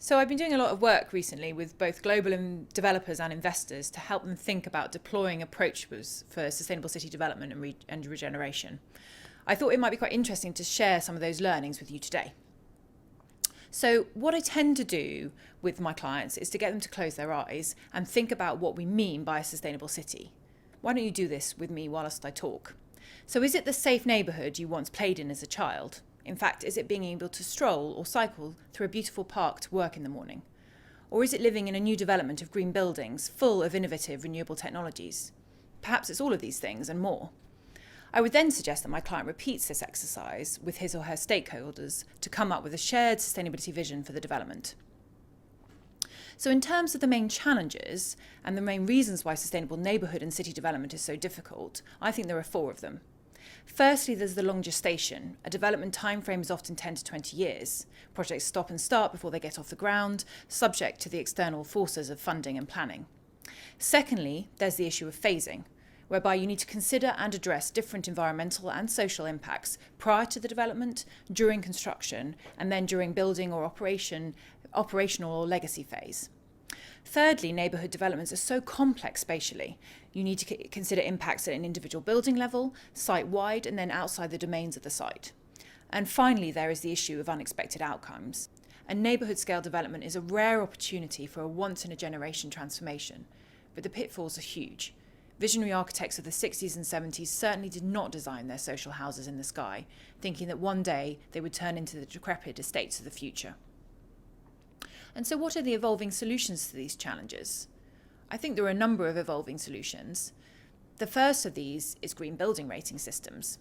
So I've been doing a lot of work recently with both global developers and investors to help them think about deploying approaches for sustainable city development and regeneration. I thought it might be quite interesting to share some of those learnings with you today. So what I tend to do with my clients is to get them to close their eyes and think about what we mean by a sustainable city. Why don't you do this with me whilst I talk? So is it the safe neighbourhood you once played in as a child? In fact, is it being able to stroll or cycle through a beautiful park to work in the morning? Or is it living in a new development of green buildings full of innovative renewable technologies? Perhaps it's all of these things and more. I would then suggest that my client repeats this exercise with his or her stakeholders to come up with a shared sustainability vision for the development. So in terms of the main challenges and the main reasons why sustainable neighbourhood and city development is so difficult, I think there are 4 of them. Firstly, there's the long gestation. A development timeframe is often 10 to 20 years. Projects stop and start before they get off the ground, subject to the external forces of funding and planning. Secondly, there's the issue of phasing, whereby you need to consider and address different environmental and social impacts prior to the development, during construction, and then during building or operational or legacy phase. Thirdly, neighbourhood developments are so complex spatially. You need to consider impacts at an individual building level, site-wide, and then outside the domains of the site. And finally, there is the issue of unexpected outcomes. A neighbourhood-scale development is a rare opportunity for a once-in-a-generation transformation, but the pitfalls are huge. Visionary architects of the 60s and 70s certainly did not design their social houses in the sky, thinking that one day they would turn into the decrepit estates of the future. And so what are the evolving solutions to these challenges? I think there are a number of evolving solutions. The first of these is green building rating systems.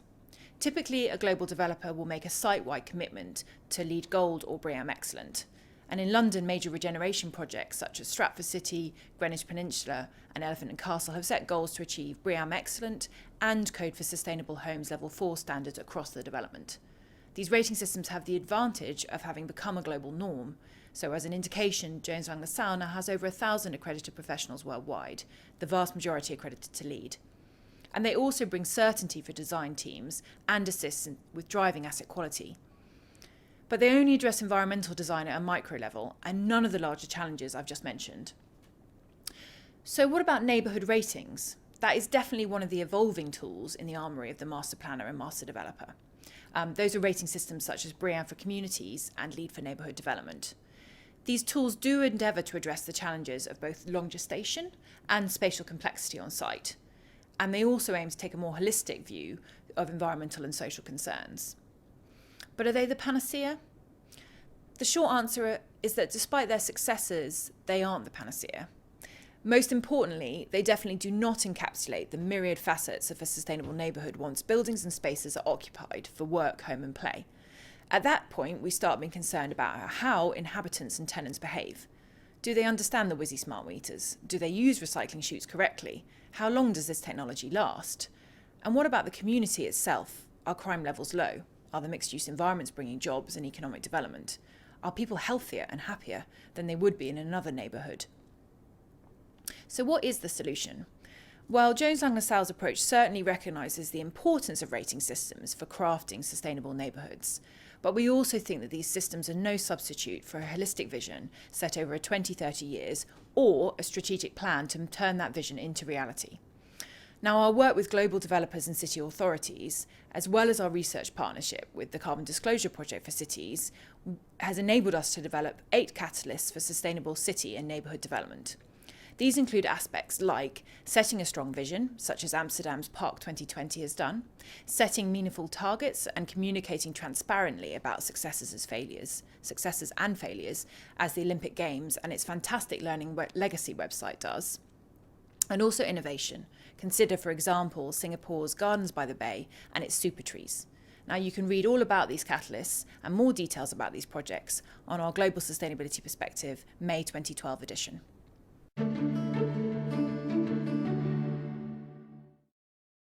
Typically, a global developer will make a site-wide commitment to LEED Gold or BREEAM Excellent. And in London, major regeneration projects such as Stratford City, Greenwich Peninsula and Elephant and Castle have set goals to achieve BREEAM Excellent and Code for Sustainable Homes Level 4 standards across the development. These rating systems have the advantage of having become a global norm. So as an indication, Jones Lang LaSalle now has over 1,000 accredited professionals worldwide, the vast majority accredited to LEED. And they also bring certainty for design teams and assist with driving asset quality. But they only address environmental design at a micro level and none of the larger challenges I've just mentioned. So what about neighbourhood ratings? That is definitely one of the evolving tools in the armoury of the master planner and master developer. Those are rating systems such as BREEAM for communities and LEED for neighbourhood development. These tools do endeavour to address the challenges of both long gestation and spatial complexity on site. And they also aim to take a more holistic view of environmental and social concerns. But are they the panacea? The short answer is that despite their successes, they aren't the panacea. Most importantly, they definitely do not encapsulate the myriad facets of a sustainable neighbourhood once buildings and spaces are occupied for work, home and play. At that point, we start being concerned about how inhabitants and tenants behave. Do they understand the WYSI smart meters? Do they use recycling chutes correctly? How long does this technology last? And what about the community itself? Are crime levels low? Are the mixed-use environments bringing jobs and economic development? Are people healthier and happier than they would be in another neighbourhood? So what is the solution? Well, Jones Lang LaSalle's approach certainly recognises the importance of rating systems for crafting sustainable neighbourhoods. But we also think that these systems are no substitute for a holistic vision set over 20-30 years or a strategic plan to turn that vision into reality. Now, our work with global developers and city authorities, as well as our research partnership with the Carbon Disclosure Project for Cities, has enabled us to develop 8 catalysts for sustainable city and neighbourhood development. These include aspects like setting a strong vision, such as Amsterdam's Park 2020 has done, setting meaningful targets and communicating transparently about successes and failures, as the Olympic Games and its fantastic Learning Legacy website does. And also innovation. Consider, for example, Singapore's Gardens by the Bay and its super trees. Now you can read all about these catalysts and more details about these projects on our Global Sustainability Perspective May 2012 edition.